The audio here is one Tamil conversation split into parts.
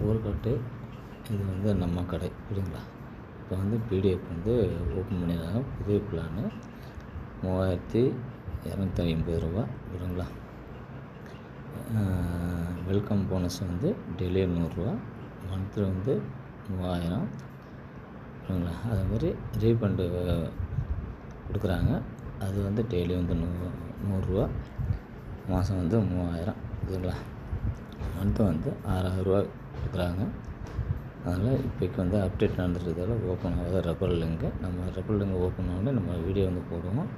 புகழ்பெற்று இது வந்து நம்ம கடை புரியுதுங்களா. இப்போ வந்து பிடிஎஃப் வந்து ஓப்பன் பண்ணிடுறாங்க. புதிய பிளானு ரூ. 3250 புரியுதுங்களா. வெல்கம் போனஸ் வந்து டெய்லி ரூ. 100, மந்த்லி வந்து 3000 புரியுதுங்களா. அதேமாதிரி ரீஃபண்டு கொடுக்குறாங்க. அது வந்து டெய்லி வந்து ரூ. 100, மாதம் வந்து 3000 புரியுதுங்களா. மந்த்து வந்து ரூ. 6000 கொடுக்குறாங்க. அதனால் இப்போக்கி வந்து அப்டேட் நடந்துருக்கிறதால ஓப்பன் ஆகாத ரெஃபரல் லிங்க்கு நம்ம ரெஃபரல் லிங்க் ஓப்பன் ஆனோடனே நம்ம வீடியோ வந்து போடுவோம்.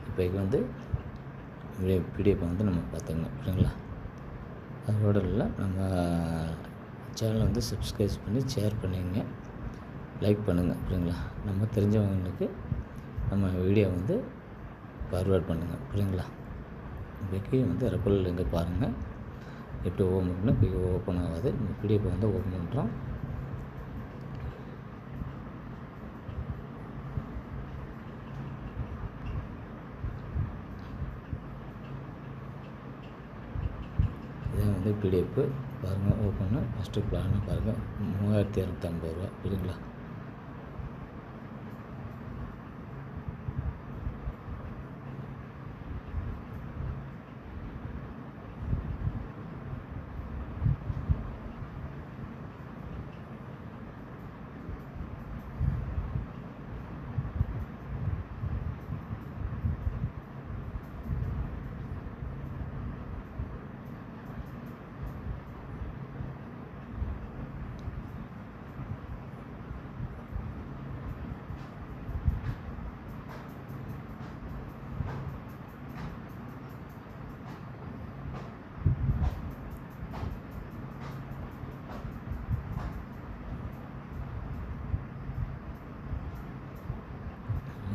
இப்போக்கி வந்து பிடிஎஃப் வந்து நம்ம பார்த்துங்க புரியுதுங்களா. அதோடு இல்லை, நம்ம சேனலை வந்து சப்ஸ்கிரைப் பண்ணி ஷேர் பண்ணிங்க, லைக் பண்ணுங்கள் புரியுதுங்களா. நம்ம தெரிஞ்சவங்களுக்கு நம்ம வீடியோ வந்து ஃபார்வேர்ட் பண்ணுங்கள் புரியுதுங்களா. இப்போக்கி வந்து ரெஃபரல் லிங்கை பாருங்கள் எப்படி ஓப்பன் பண்ணி இப்போ ஓப்பன் ஆகாது. நம்ம பிடிஎஃப் வந்து ஓப்பன் பண்ணுறோம். இதே வந்து பிடிஎஃப் பாருங்கள் ஓப்பன். ஃபஸ்ட்டு பிளான் பாருங்கள் ரூ. 3250 புரியுதுங்களா. ரூ.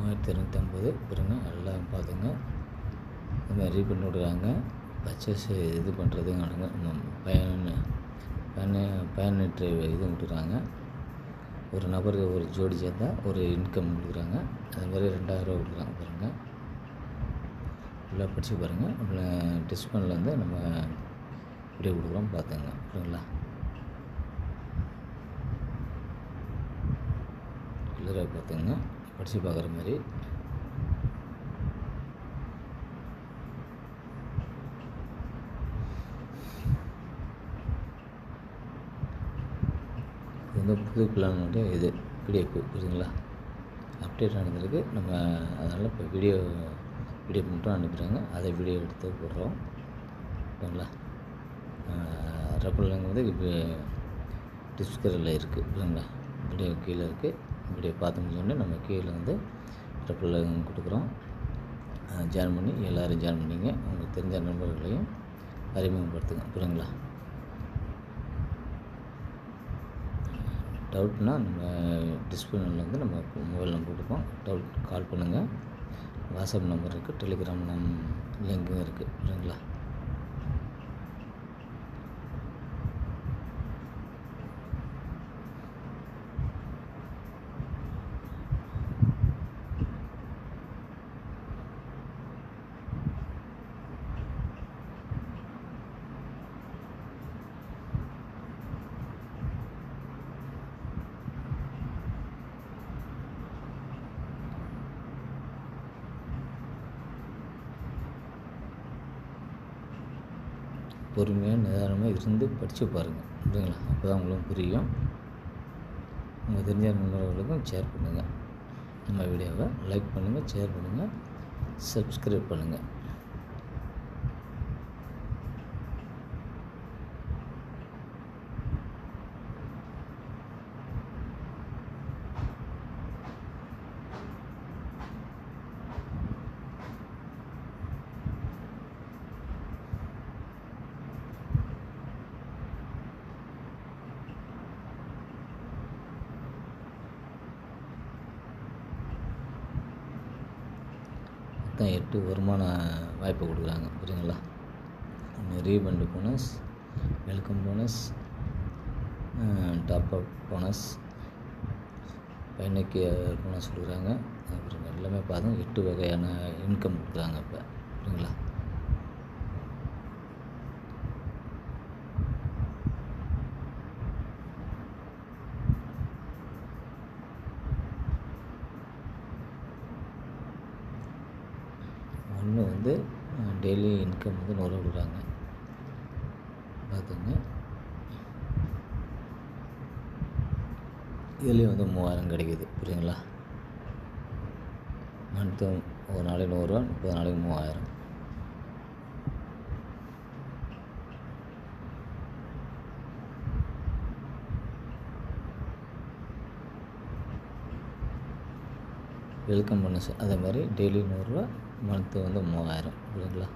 3250 பாருங்க. எல்லாம் பார்த்துங்க. இதுமாதிரி ரீஃபண்ட் விடுறாங்க. பர்ச்சேஸ் இது பண்ணுறதுங்க பயனற்ற இது விட்டுறாங்க. ஒரு நபருக்கு ஒரு ஜோடி சேர்ந்தால் ஒரு இன்கம் கொடுக்குறாங்க. அதுமாதிரி 2000 கொடுக்குறாங்க பாருங்கள். ஃபுல்லாக படித்து பாருங்கள். டிஸ்கவுண்டில் வந்து நம்ம வீடியோ கொடுக்குறோம் பார்த்துங்க புரியுதுங்களா. கிளியராக பார்த்துங்க, படித்து பார்க்குற மாதிரி. இது வந்து புது பிளானுடைய இது பிடிஎஃப் புரியுதுங்களா. அப்டேட் நடந்திருக்கு. நம்ம அதனால் இப்போ பிடிஎஃப் மட்டும் அனுப்புகிறாங்க. அதை வீடியோ எடுத்து போடுறோம் புரியுதுங்களா. ரெஃபரல் லிங்க் வந்து இப்போ டிஸ்கிரிப்ஷனில் இருக்குது புரியுதுங்களா. வீடியோ கீழே இருக்குது. வீடியோ பார்த்து முடிஞ்சோடனே நம்ம கீழே வந்து ரெஃபரல் லிங்க் கொடுக்குறோம். ஜாயின் பண்ணி எல்லோரும் ஜாயின் பண்ணிங்க. உங்களுக்கு தெரிஞ்ச நண்பர்களையும் அறிமுகப்படுத்துங்க புரியுதுங்களா. டவுட்னா நம்ம டிஸ்கிரிப்ஷனில் வந்து நம்ம மொபைல் நம்பர் கொடுப்போம். டவுட் கால் பண்ணுங்கள். வாட்ஸ்அப் நம்பர் இருக்குது, டெலிகிராம் லிங்க்கும் இருக்குது புரியுதுங்களா. பொறுமையாக நிதானமாக இருந்து படித்து பாருங்கள் புரியுதுங்களா. அப்போ தான் உங்களுக்கு புரியும். உங்கள் தெரிஞ்ச நண்பர்களுக்கும் ஷேர் பண்ணுங்கள். நம்ம வீடியோவை லைக் பண்ணுங்கள், ஷேர் பண்ணுங்கள், சப்ஸ்கிரைப் பண்ணுங்கள். மொத்தம் 8 வருமான வாய்ப்பு கொடுக்குறாங்க புரியுதுங்களா. Refund bonus, welcome bonus, top up bonus, பயணிக்கு போனஸ் கொடுக்குறாங்க. அப்புறம் எல்லாமே பார்த்தோம் 8 வகையான இன்கம் கொடுக்குறாங்க இப்போ புரியுதுங்களா. இன்கம் வந்து 100 ரூபா கொடுக்குறாங்க. பார்த்துங்க. இதுலேயும் வந்து 3000 கிடைக்குது. புரியுதுங்களா? மந்த்து ஒரு நாளைக்கு 100 ரூபா, 30 நாளைக்கு 3000. வெல்கம் போனஸ் அதே மாதிரி டெய்லி 100 ரூபா, மந்த்து வந்து 3000. புரியுதுங்களா?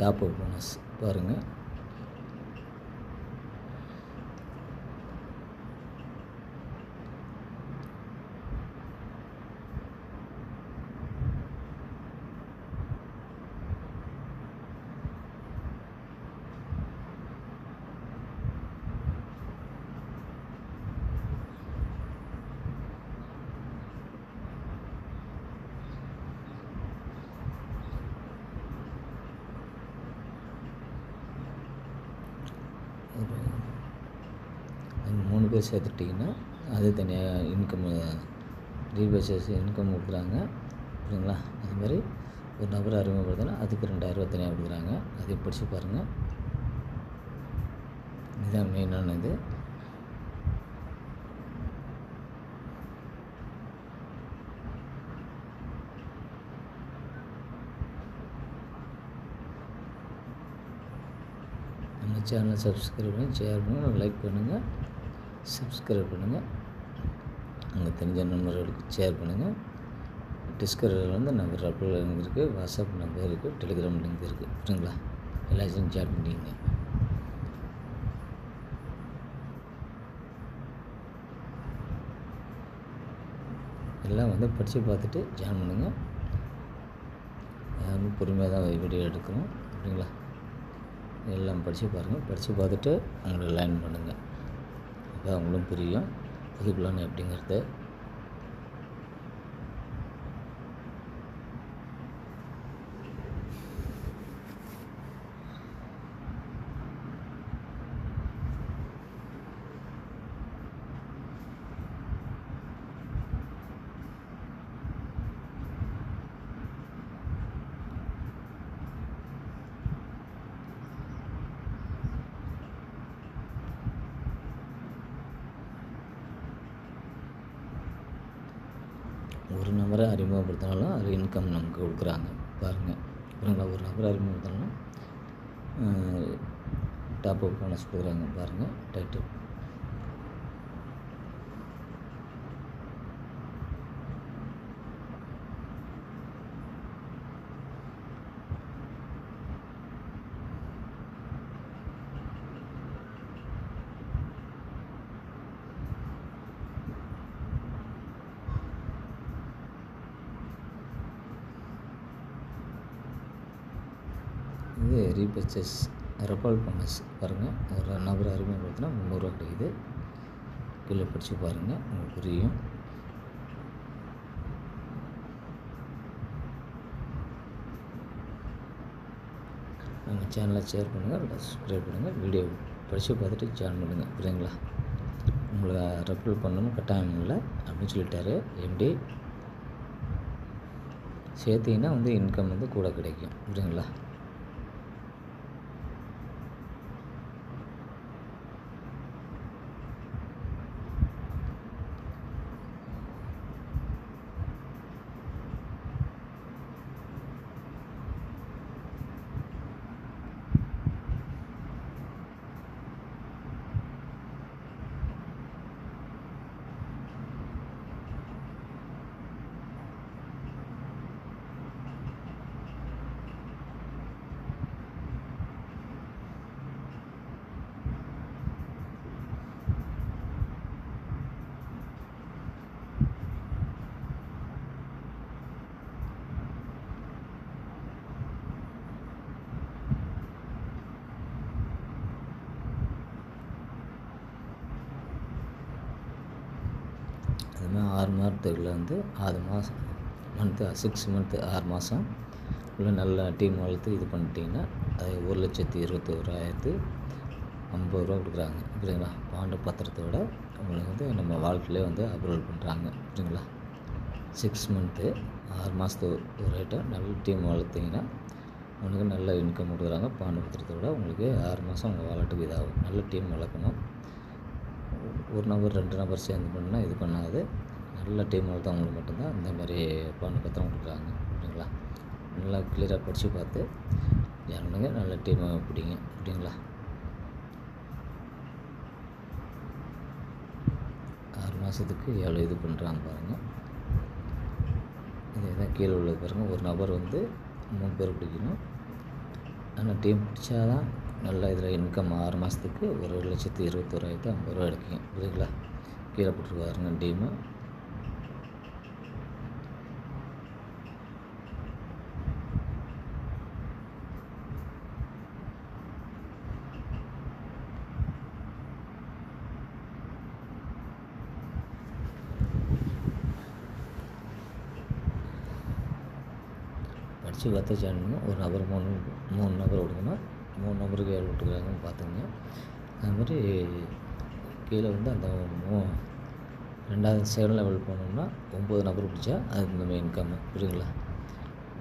டாப் அப் போனஸ் பாருங்கள். ஒரு 3 பேர் சேர்த்துட்டிங்கன்னா அது தனியாக இன்கம் ரீபர்ச்சேஸ் இன்கம் கொடுக்குறாங்க. புரியுதுங்களா? அதுமாதிரி ஒரு நபரை அறிமுகப்படுத்தினா அதுக்கு 2000 ரூபா தனியாக கொடுக்குறாங்க. அதையும் படித்து பாருங்கள். இதுதான் மெயினான இது. நம்ம சேனலை சப்ஸ்கிரைப் பண்ணி ஷேர் பண்ணுங்கள், லைக் பண்ணுங்கள், சப்ஸ்கிரைப் பண்ணுங்கள். உங்கள் தெரிஞ்ச நண்பர்களுக்கு ஷேர் பண்ணுங்கள். டிஸ்கிரிப்ஷனில் வந்து நம்பர் ரெஃபரல் லிங்க் இருக்குது, வாட்ஸ்அப் நம்பர் இருக்குது, டெலிகிராம் லிங்க் இருக்குது. புரியுங்களா? எல்லாத்தையும் ஷேர் பண்ணிங்க. எல்லாம் வந்து படித்து பார்த்துட்டு ஜாயின் பண்ணுங்கள். யாரும் பொறுமையாக தான் வீடியோ எடுக்கிறோம். அப்படிங்களா? எல்லாம் படித்து பாருங்கள். படித்து பார்த்துட்டு அவங்களை லைன் பண்ணுங்கள். அப்போ அவங்களும் புரியும் புது பிளான் எப்படிங்கிறது. ஒரு நபரை அறிமுகப்படுத்தினாலும் அது இன்கம் நமக்கு கொடுக்குறாங்க. பாருங்கள். புரியுங்களா? ஒரு நபரை அறிமுகப்படுத்தினாலும் டாப் அப் போனஸ் கொடுக்குறாங்க. பாருங்கள் டைட்டில். இது ரீபர்ச்சேஸ் ரெஃபரல் போனஸ் பாருங்கள். ஒரு நபரை அறிமுகப்படுத்தினா 300 ரூபா கிடைக்குது. கீழே படித்து பாருங்கள், உங்களுக்கு புரியும். நம்ம சேனலை ஷேர் பண்ணுங்கள், சப்ஸ்கிரைப் பண்ணுங்கள். வீடியோ படித்து பார்த்துட்டு ஜாயின் பண்ணுங்கள். புரியுங்களா? உங்களை ரெஃபரல் பண்ணணும் கட்டாயம் இல்லை அப்படின்னு சொல்லிட்டாரு எம்டி. சேர்த்திங்கன்னா வந்து இன்கம் வந்து கூட கிடைக்கும். புரியுங்களா? அதுமாதிரி 6 மாதத்துக்குள்ள வந்து 6 மாதம் மந்த்து 6 மந்த்து 6 மாதம் உள்ள நல்ல டீம் வளர்த்து இது பண்ணிட்டீங்கன்னா அது 1,21,000 ரூ. 50 கொடுக்குறாங்க. புரியுதுங்களா? பாண்டு பத்திரத்தோட உங்களுக்கு வந்து நம்ம வாழ்க்கையிலே வந்து அப்ரூவல் பண்ணுறாங்க. புரியுதுங்களா? 6 மந்த்து 6 மாதத்து ஒரு ஐட்டம் நல்ல டீம் வளர்த்திங்கன்னா உங்களுக்கு நல்ல இன்கம் கொடுக்குறாங்க. பாண்டு பத்திரத்தோட உங்களுக்கு 6 மாதம் உங்கள் வாலெட்டுக்கு இதாகும். நல்ல டீம் வளர்க்கணும். ஒரு நபர் 2 நபர் சேர்ந்து பண்ணால் இது பண்ணாது. நல்ல டீம் வளர்த்தவங்களுக்கு மட்டும்தான் இந்த மாதிரி பாண்டு பத்திரம் கொடுக்குறாங்க. புரியுதுங்களா? நல்லா கிளியராக படித்து பார்த்து ஜாயின் பண்ணுங்க. நல்ல டீமை பிடிங்க. புரியுதுங்களா? 6 மாதத்துக்கு எவ்வளோ இது பண்ணுறாங்க பாருங்கள். இதே தான் கீழே உள்ளது பாருங்கள். ஒரு நபர் வந்து 3 பேர் பிடிக்கணும். ஆனால் டீம் பிடிச்சா தான் நல்ல இதில் இன்கம் 6 மாதத்துக்கு 1,21,50 ரூபா எடுக்குங்க. புரியுதுங்களா? கீழே போட்டுருக்காருங்க டீமு. படித்து பார்த்து ஜாயின் பண்ணுங்க. ஒரு நபர் 3 நபர் கொடுக்கணும். 3 நபருக்கு எவ்வளோ விட்டுருக்காங்கன்னு பார்த்துங்க. அது மாதிரி கீழே வந்து அந்த 2வது செகண்ட் லெவல் போனோம்னா 9 நபர் பிடிச்சா அதுக்கு நம்ம இன்கம். புரியுதுங்களா?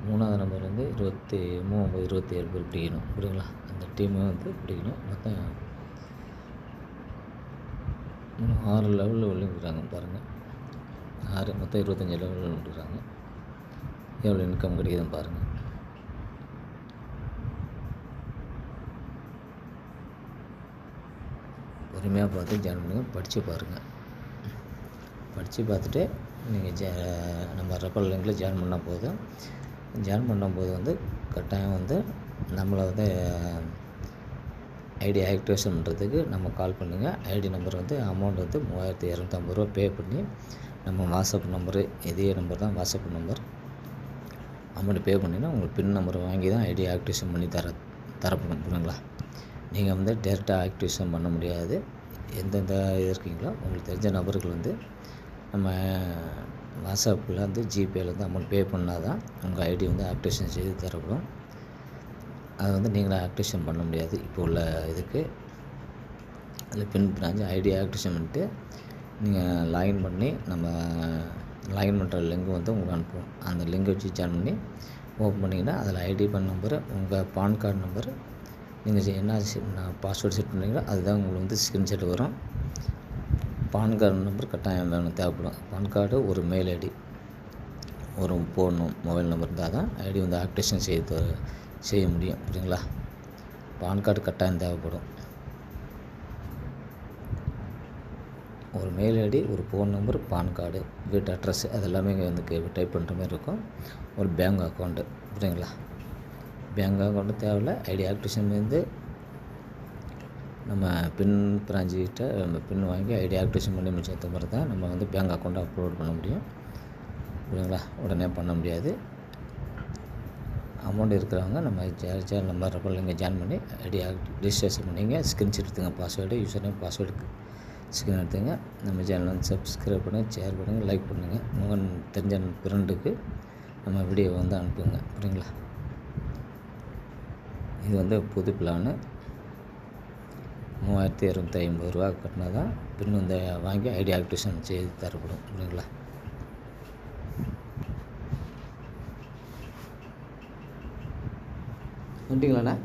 3வது நம்பர் வந்து 27 பேர் பிடிக்கணும். புரியுதுங்களா? அந்த டீமை வந்து பிடிக்கணும். மொத்தம் 6 லெவலில் விழுந்துருக்காங்க பாருங்கள். 6 மொத்தம் 25 லெவலில் விழுந்துருக்காங்க. எவ்வளோ இன்கம் கிடைக்குதுன்னு பாருங்கள். பொறுமையாக பார்த்து ஜாயின் பண்ணுங்கள். படித்து பாருங்கள். படித்து பார்த்துட்டு நீங்கள் நம்ம ரெஃபரல் லிங்கில் ஜாயின் பண்ணால் போதும். ஜாயின் பண்ணும்போது வந்து கட்டாயம் வந்து நம்மளை வந்து ஐடி ஆக்டிவேஷன் பண்ணுறதுக்கு நம்ம கால் பண்ணுங்கள். ஐடி நம்பர் வந்து அமௌண்ட் வந்து 3,250 ரூபா பே பண்ணி நம்ம வாட்ஸ்அப் நம்பரு இதே நம்பர் தான் வாட்ஸ்அப் நம்பர். அமௌண்ட் பே பண்ணிங்கன்னா உங்களுக்கு பின் நம்பரை வாங்கி தான் ஐடி ஆக்டிவேஷன் பண்ணி தரப்படும். புரியுங்களா? நீங்கள் வந்து டேரெக்டாக ஆக்டிவேஷன் பண்ண முடியாது. எந்தெந்த இது இருக்கீங்களோ உங்களுக்கு தெரிஞ்ச நபர்கள் வந்து நம்ம வாட்ஸ்அப்பில் வந்து ஜிபேயில் வந்து அமௌண்ட் பே பண்ணால் தான் உங்கள் ஐடி வந்து ஆக்டிவேஷன் செய்து தரப்படும். அதை வந்து நீங்களே ஆக்டிவேஷன் பண்ண முடியாது. இப்போ உள்ள இதுக்கு அதில் பின் பிரான்ச் ஐடி ஆக்டிவேஷன் பண்ணிட்டு நீங்கள் லாகின் பண்ணி நம்ம லாகின் பண்ணுற லிங்க் வந்து உங்களுக்கு அனுப்புவோம். அந்த லிங்கை வச்சு ஜாயின் பண்ணி ஓப்பன் பண்ணிங்கன்னா அதில் ஐடி பண்ண நம்பரு உங்கள் பான் கார்டு நம்பரு நீங்கள் என்ன பாஸ்வேர்டு செட் பண்ணுறீங்களோ அதுதான் உங்களுக்கு வந்து ஸ்க்ரீன்ஷாட் வரும். பான் கார்டு நம்பர் கட்டாயம் வேணும், தேவைப்படும். பான் கார்டு ஒரு மெயில் ஐடி ஒரு போடணும். மொபைல் நம்பர் இருந்தால் தான் ஐடி வந்து ஆக்டிவேஷன் செய்ய முடியும். புரியுங்களா? பான் கார்டு கட்டாயம் தேவைப்படும். ஒரு மெயில் ஐடி, ஒரு ஃபோன் நம்பர், பான் கார்டு, வீட்டு அட்ரஸ் அதெல்லாமே இங்கே வந்து டைப் பண்ணுற மாதிரி இருக்கும். ஒரு பேங்க் அக்கௌண்ட்டு. புரியுங்களா? பேங்க் அக்கௌண்ட்டு தேவையில்ல. ஐடி ஆக்டிவேஷன் வந்து நம்ம பின் பிராஞ்சிக்கிட்ட நம்ம பின் வாங்கி ஐடி ஆக்டிவேஷன் பண்ணி முடிச்ச மாதிரி தான் நம்ம வந்து பேங்க் அக்கௌண்ட்டை அப்லோட் பண்ண முடியும். புரியுங்களா? உடனே பண்ண முடியாது. அமௌண்ட் இருக்கிறவங்க நம்ம சேனல் நம்பர் ரெஃபரல் லிங்கை ஜாயின் பண்ணி ஐடி ரிஜிஸ்ட்ரேஷன் பண்ணிங்க. ஸ்க்ரீன்ஷாட் எடுத்துங்க. Password user name password screen எடுத்துங்க. நம்ம சேனலை வந்து சப்ஸ்கிரைப் பண்ணுங்கள், ஷேர் பண்ணுங்கள், லைக் பண்ணுங்கள். உங்கள் தெரிஞ்ச ஃப்ரெண்டுக்கு நம்ம வீடியோ வந்து அனுப்புங்க. புரியுங்களா? இது வந்து புது பிளானு 3,250 ரூபா கட்டினா தான் பின் வந்து வாங்கி ஐடி ஆக்டிவேஷன் செய்து தரப்படும். புரியுங்களா? வந்துட்டீங்களாண்ணா?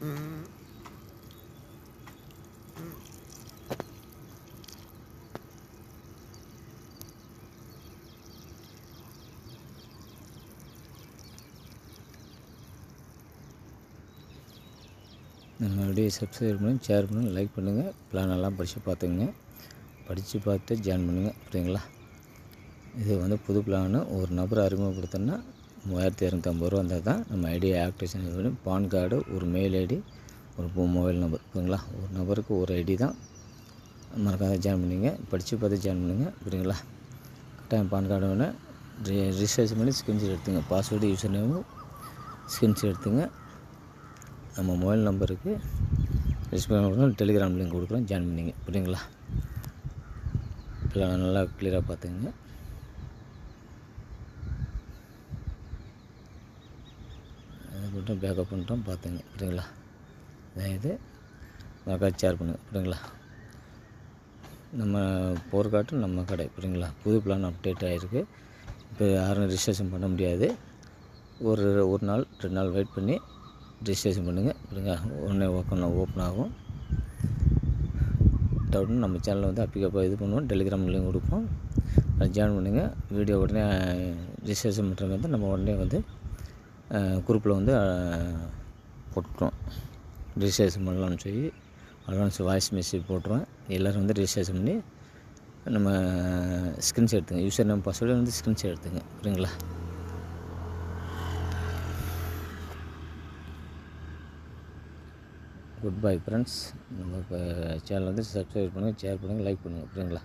நம்ம வீடியோ சப்ஸ்கிரைப் பண்ணி ஷேர் பண்ணி லைக் பண்ணுங்கள். பிளானெல்லாம் படித்து பார்த்துங்க. படித்து பார்த்து ஜாயின் பண்ணுங்கள். புரியுங்களா? இது வந்து புது பிளானு. ஒரு நபரை அறிமுகப்படுத்தினா 3250 ரூபா வந்தால் தான் நம்ம ஐடியா ஆக்டிவேஷன் பண்ணி பான் கார்டு, ஒரு மெயில் ஐடி, ஒரு மொபைல் நம்பர். புரியுங்களா? ஒரு நபருக்கு ஒரு ஐடி தான். மறக்காத ஜாயின் பண்ணிங்க. படித்து பார்த்து ஜாயின் பண்ணுங்கள். புரியுங்களா? கட்டாயம் பான் கார்டு வேணும். ரிஜிஸ்ட்ரேஷன் பண்ணி ஸ்க்ரீன்ஷாட் எடுத்துங்க. பாஸ்வேர்டு, யூசர் நேமு ஸ்க்ரீன்ஷாட் எடுத்துங்க. நம்ம மொபைல் நம்பருக்கு டெலிகிராம் லிங்க் கொடுக்குறோம். ஜாயின் பண்ணிங்க. புரியுங்களா? இல்லை நல்லா கிளியராக பார்த்துங்க. அதை மட்டும் பேக்கப் பண்ணிட்டோம் பார்த்துங்க. புரியுங்களா? அதாவது மறக்காம ஷேர் பண்ணுங்கள். புரியுங்களா? நம்ம போர்க்காட்டு நம்ம கடை. புரியுங்களா? புது பிளான் அப்டேட் ஆகிருக்கு. இப்போ யாரும் ரிஜிஸ்ட்ரேஷன் பண்ண முடியாது. ஒரு நாள் 2 நாள் வெயிட் பண்ணி ரிஜிஸ்ட்ரேஷன் பண்ணுங்கள். புரியுங்களா? உடனே ஓப்பன் ஆகும். டவுட்னு நம்ம சேனலில் வந்து அப்பிக்கப்போ இது பண்ணுவோம். டெலிகிராம் லிங்க் கொடுப்போம். அதை ஜாயின் பண்ணுங்கள். வீடியோ உடனே ரிஜிஸ்ட்ரேஷன் பண்ணுற மாதிரி நம்ம உடனே வந்து குரூப்பில் வந்து போட்டுருவோம். ரிஜிஸ்ட்ரேஷன் பண்ணலாம்னு சொல்லி அட்வான்ஸ் வாய்ஸ் மெசேஜ் போட்டுருவோம். எல்லோரும் வந்து ரிஜிஸ்ட்ரேஷன் பண்ணி நம்ம ஸ்க்ரீன்ஷாட் எடுத்துங்க. யூசர் நேம் பாஸ்வேர்டு வந்து ஸ்க்ரீன்ஷாட் எடுத்துங்க. புரியுங்களா? Good bye friends. நம்ம இப்போ சேனல் வந்து சப்ஸ்கிரைப் பண்ணுங்கள், ஷேர் பண்ணுங்கள், லைக் பண்ணுங்கள். புரியுங்களா?